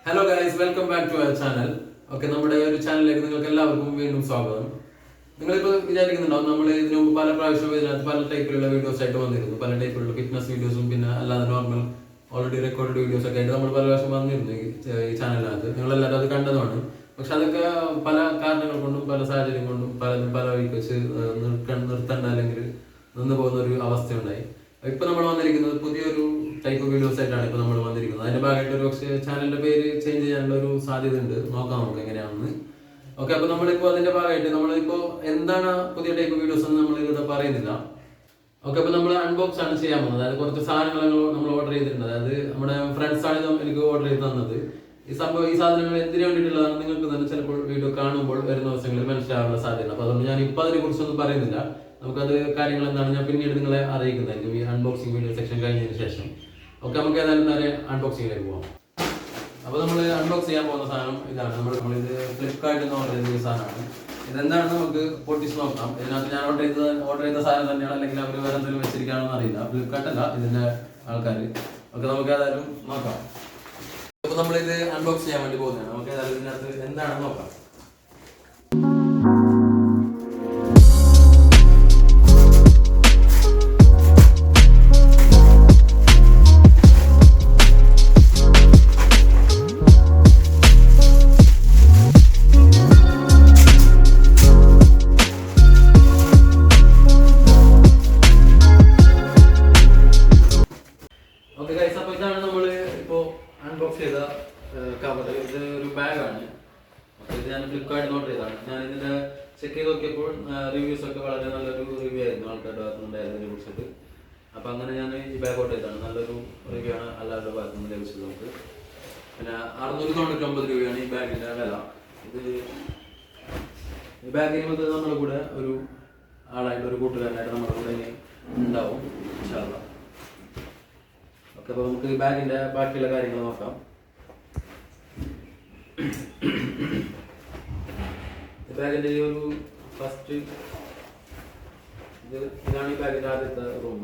Hello guys, welcome back to our channel. Okay, നമ്മുടെ ഒരു ചാനലിലേക്ക് നിങ്ങൾക്ക് എല്ലാവർക്കും വീണ്ടും സ്വാഗതം. നിങ്ങളിപ്പോൾ വിചാരിക്കുന്നുണ്ടാവും നമ്മൾ ഇതിനു മുമ്പ് പല പ്രാവശ്യവും ഇതിനകത്ത് പല ടൈപ്പിലുള്ള വീഡിയോസ് ആയിട്ട് വന്നിരുന്നു. പല ടൈപ്പിലുള്ള ഫിറ്റ്നസ് വീഡിയോസും പിന്നെ അല്ലാതെ നോർമൽ ഓൾറെഡി റെക്കോർഡ് വീഡിയോസ് ഒക്കെ ആയിട്ട് നമ്മൾ പല പ്രാവശ്യം വന്നിരുന്നു ഈ ചാനലിനകത്ത്. നിങ്ങളെല്ലാവരും അത് കണ്ടതാണ്. പക്ഷെ അതൊക്കെ പല കാരണങ്ങൾ കൊണ്ടും പല സാഹചര്യം കൊണ്ടും പല വഴിക്ക് വെച്ച് നിർത്തേണ്ട അല്ലെങ്കിൽ നിന്ന് പോകുന്ന ഒരു അവസ്ഥയുണ്ടായി. ഇപ്പൊ നമ്മൾ വന്നിരിക്കുന്നത് പുതിയൊരു ടൈപ്പ് വീഡിയോസ് ആയിട്ടാണ് ഇപ്പൊ നമ്മൾ വന്നിരിക്കുന്നത്. അതിന്റെ ഭാഗമായിട്ട് ഒരു പക്ഷേ ചാനലിന്റെ പേര് ചേഞ്ച് ചെയ്യാനുള്ള ഒരു സാധ്യത ഉണ്ട്. നോക്കാം നമുക്ക് എങ്ങനെയാണെന്ന്. ഓക്കെ, അപ്പൊ നമ്മളിപ്പോ അതിന്റെ ഭാഗമായിട്ട് നമ്മളിപ്പോ എന്താണ് പുതിയ ടൈപ്പ് വീഡിയോസ് എന്ന് നമ്മൾ ഇവിടെ പറയുന്നില്ല. ഓക്കെ, അപ്പൊ നമ്മൾ അൺബോക്സ് ആണ് ചെയ്യാൻ പോകുന്നത്. അതായത് കുറച്ച് സാധനങ്ങൾ നമ്മൾ ഓർഡർ ചെയ്തിട്ടുണ്ട്. അതായത് നമ്മുടെ ഫ്രണ്ട്സ് ആണ് എനിക്ക് ഓർഡർ ചെയ്ത് തന്നത്. ഈ സാധനങ്ങൾ എന്തിനു വേണ്ടിയിട്ടുള്ളതാണ് നിങ്ങൾക്ക് തന്നെ ചിലപ്പോൾ വീഡിയോ കാണുമ്പോൾ വരുന്ന ദിവസങ്ങളിൽ മനസ്സിലാവാനുള്ള സാധ്യത. അപ്പൊ അതുകൊണ്ട് ഞാൻ ഇപ്പൊ അതിനെ കുറിച്ചൊന്നും പറയുന്നില്ല. നമുക്കത് കാര്യങ്ങൾ എന്താണ് ഞാൻ പിന്നീട് നിങ്ങളെ അറിയിക്കുന്നതായിരിക്കും ഈ അൺബോക്സിംഗ് വീഡിയോ സെക്ഷൻ കഴിഞ്ഞതിന് ശേഷം. ഓക്കെ, നമുക്ക് ഏതായാലും നേരെ അൺബോക്സിംഗിലേക്ക് പോകാം. അപ്പോൾ നമ്മൾ അൺബോക്സ് ചെയ്യാൻ പോകുന്ന സാധനം ഇതാണ്. നമ്മളിത് ഫ്ലിപ്കാർട്ടിൽ നിന്ന് ഓർഡർ ചെയ്ത സാധനമാണ്. ഇതെന്താണെന്ന് നമുക്ക് പൊട്ടിച്ച് നോക്കാം. ഇതിനകത്ത് ഞാൻ ഓർഡർ ചെയ്ത സാധനം തന്നെയാണ്, അല്ലെങ്കിൽ അവർ വേറെ എന്തെങ്കിലും വെച്ചിരിക്കുകയാണെന്ന് അറിയില്ല. ഫ്ലിപ്കാർട്ട് അല്ല ഇതിന്റെ ആൾക്കാർ. ഓക്കെ, നമുക്ക് ഏതായാലും നോക്കാം. അപ്പോൾ നമ്മളിത് അൺബോക്സ് ചെയ്യാൻ വേണ്ടി പോകുന്നതാണ്. നമുക്ക് ഏതായാലും ഇതിനകത്ത് എന്താണെന്ന് നോക്കാം. അൺബോക്സ് ചെയ്ത കവർ ഇത് ഒരു ബാഗാണ്. ഇത് ഞാൻ ഫ്ലിപ്കാർട്ടിൽ ഓർഡർ ചെയ്തതാണ്. ഞാൻ ഇതിന്റെ ചെക്ക് ചെയ്ത് നോക്കിയപ്പോൾ റിവ്യൂസ് ഒക്കെ വളരെ നല്ലൊരു റിവ്യൂ ആയിരുന്നു ആൾക്കാരുടെ ഭാഗത്തുനിന്നുണ്ടായിരുന്നു ഇതിനെ കുറിച്ചിട്ട്. അപ്പൊ അങ്ങനെ ഞാൻ ഈ ബാഗ് ഓർഡർ ചെയ്തതാണ്. നല്ലൊരു റിവ്യൂ ആണ് എല്ലാവരുടെ ഭാഗത്തുനിന്ന് ലഭിച്ചത് നമുക്ക്. പിന്നെ 699 രൂപയാണ് ഈ ബാഗിന്റെ വില. ഈ ബാഗിന് മൊത്തം നമ്മുടെ കൂടെ ഒരു ആളായിട്ട് ഒരു കൂട്ടുകാരനായിട്ട് നമ്മുടെ കൂടെ ഇനി ഉണ്ടാവും. ഓക്കെ, അപ്പോൾ നമുക്ക് ഈ ബാഗിന്റെ ബാക്കിയുള്ള കാര്യങ്ങൾ നോക്കാം. ബാഗിന്റെ ഈ ഒരു ഫസ്റ്റ് ഇതാണ് ഈ ബാഗിന്റെ ആദ്യത്തെ റൂം.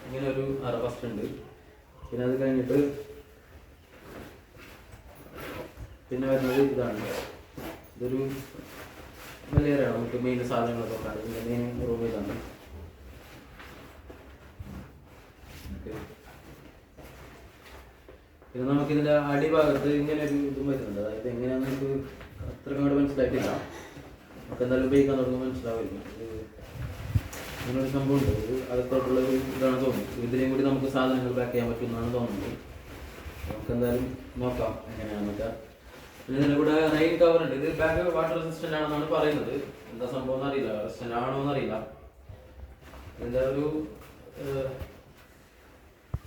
ഇങ്ങനെ ഒരു അറ ഫസ്റ്റ് ഉണ്ട്. പിന്നെ അത് കഴിഞ്ഞിട്ട് പിന്നെ വരുന്നത് ഇതാണ്. ഇതൊരു വലിയ അറയാണ്. നമുക്ക് മെയിൻ സാധനങ്ങളൊക്കെ കാണാം. ഇതിന്റെ മെയിൻ റൂം ഇതാണ്. പിന്നെ നമുക്കിതിന്റെ അടിഭാഗത്ത് ഇങ്ങനെ ഒരു ഇതും വരുന്നുണ്ട്. അതായത് എങ്ങനെയാണെന്ന് നമുക്ക് അത്ര അങ്ങോട്ട് മനസ്സിലായിട്ടില്ല. നമുക്ക് എന്തായാലും ഉപയോഗിക്കാൻ തുടങ്ങുമ്പോൾ മനസ്സിലാവില്ല. ഇങ്ങനൊരു സംഭവം ഉണ്ട്. ഇത് അകത്തോട്ടുള്ള ഒരു ഇതാണ് തോന്നുന്നത്. ഇതിനെയും കൂടി നമുക്ക് സാധനങ്ങൾ പാക്ക് ചെയ്യാൻ പറ്റുമെന്നാണ് തോന്നുന്നത്. നമുക്ക് എന്തായാലും നോക്കാം എങ്ങനെയാണെന്നൊക്കെ. പിന്നെ ഇതിന്റെ കൂടെ റെയിൻ കവർ ഉണ്ട്. ഇത് ബാഗ് വാട്ടർ റെസിസ്റ്റന്റ് ആണെന്നാണ് പറയുന്നത്. എന്താ സംഭവം എന്നറിയില്ല, റെസിസ്റ്റന്റ് ആണോ എന്നറിയില്ല. ഇതിന്റെ ഒരു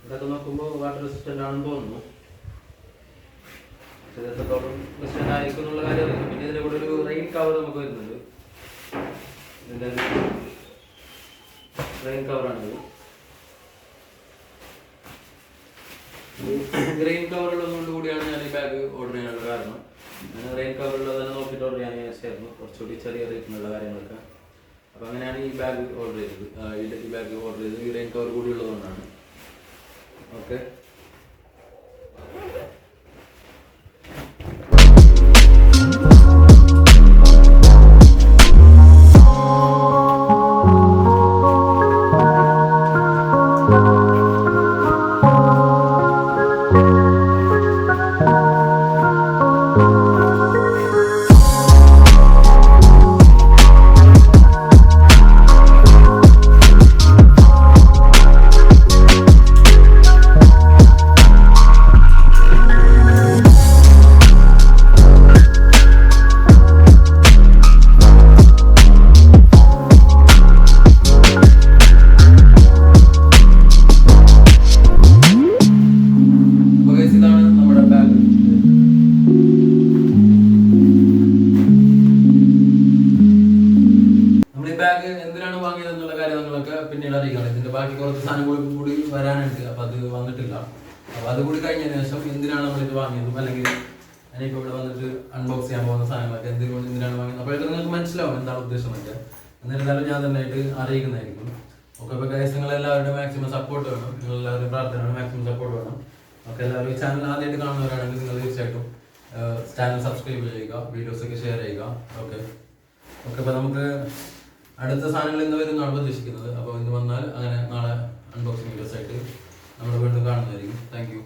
ഇതൊക്കെ നോക്കുമ്പോൾ വാട്ടർ റെസിസ്റ്റന്റ് ആണെന്ന് തോന്നുന്നു. എത്രത്തോളം റെസിസ്റ്റന്റ് ആയിരിക്കും എന്നുള്ള കാര്യം അറിയില്ല. പിന്നെ ഇതിന്റെ കൂടെ ഒരു റെയിൻ കവർ നമുക്ക് വരുന്നുണ്ട്. ഇതിന്റെ ഒരു റെയിൻ കവറാണിത്. റെയിൻ കവർ ഉള്ളതുകൊണ്ട് കൂടിയാണ് ഞാൻ ഈ ബാഗ് ഓർഡർ ചെയ്യാനുള്ള കാരണം. ഞാൻ റെയിൻ കവർ ഉള്ളത് തന്നെ നോക്കിയിട്ട് ഓർഡർ ചെയ്യാൻ വിചാരിച്ചായിരുന്നു. കുറച്ചുകൂടി ചെറിയ റേറ്റിനുള്ള കാര്യങ്ങളൊക്കെ. അപ്പൊ അങ്ങനെയാണ് ഈ ബാഗ് ഓർഡർ ചെയ്തത്. ഈ ബാഗ് ഓർഡർ ചെയ്തത് ഈ റെയിൻ കവർ കൂടി ഉള്ളതുകൊണ്ടാണ്. ഓക്കെ, എന്തിനാണ് വാങ്ങിയത് എന്നുള്ള കാര്യങ്ങളൊക്കെ പിന്നീട് അറിയിക്കണം. ഇതിന്റെ ബാക്കി കുറച്ച് സാധനങ്ങൾ കൂടി വരാനുണ്ട്. അപ്പൊ അത് വന്നിട്ടില്ല. അപ്പൊ അതുകൂടി കഴിഞ്ഞതിന് ശേഷം എന്തിനാണ് നമ്മളിത് വാങ്ങിയതും അല്ലെങ്കിൽ ഞാനിപ്പോൾ ഇവിടെ വന്നിട്ട് അൺബോക്സ് ചെയ്യാൻ പോകുന്ന സാധനങ്ങളൊക്കെ എന്തിനാണ് വാങ്ങിയത് അപ്പോഴൊക്കെ നിങ്ങൾക്ക് മനസ്സിലാവും എന്താണ് ഉദ്ദേശം എന്നൊക്കെ. എന്നിരുന്നാലും ഞാൻ തന്നെ ആയിട്ട് അറിയിക്കുന്നതായിരിക്കും. ഓക്കെ, അപ്പോൾ ഗൈസ് നിങ്ങൾ എല്ലാവരുടെ മാക്സിമം സപ്പോർട്ട് വേണം, നിങ്ങൾ എല്ലാവരും പ്രാർത്ഥനയാണ്, മാക്സിമം സപ്പോർട്ട് വേണം. ഓക്കെ, എല്ലാവരും ഈ ചാനൽ ആദ്യമായിട്ട് കാണുന്നവരാണെങ്കിൽ നിങ്ങൾ തീർച്ചയായിട്ടും ചാനൽ സബ്സ്ക്രൈബ് ചെയ്യുക, വീഡിയോസൊക്കെ ഷെയർ ചെയ്യുക. ഓക്കെ ഓക്കെ, അപ്പോൾ നമുക്ക് അടുത്ത സാധനങ്ങൾ ഇന്ന് വരുന്നതാണ് പ്രതീക്ഷിക്കുന്നത്. അപ്പോൾ ഇന്ന് വന്നാൽ അങ്ങനെ നാളെ അൺബോക്സിംഗ് വീഡിയോസ് ആയിട്ട് നമ്മൾ വീണ്ടും കാണുന്നതായിരിക്കും. Thank you.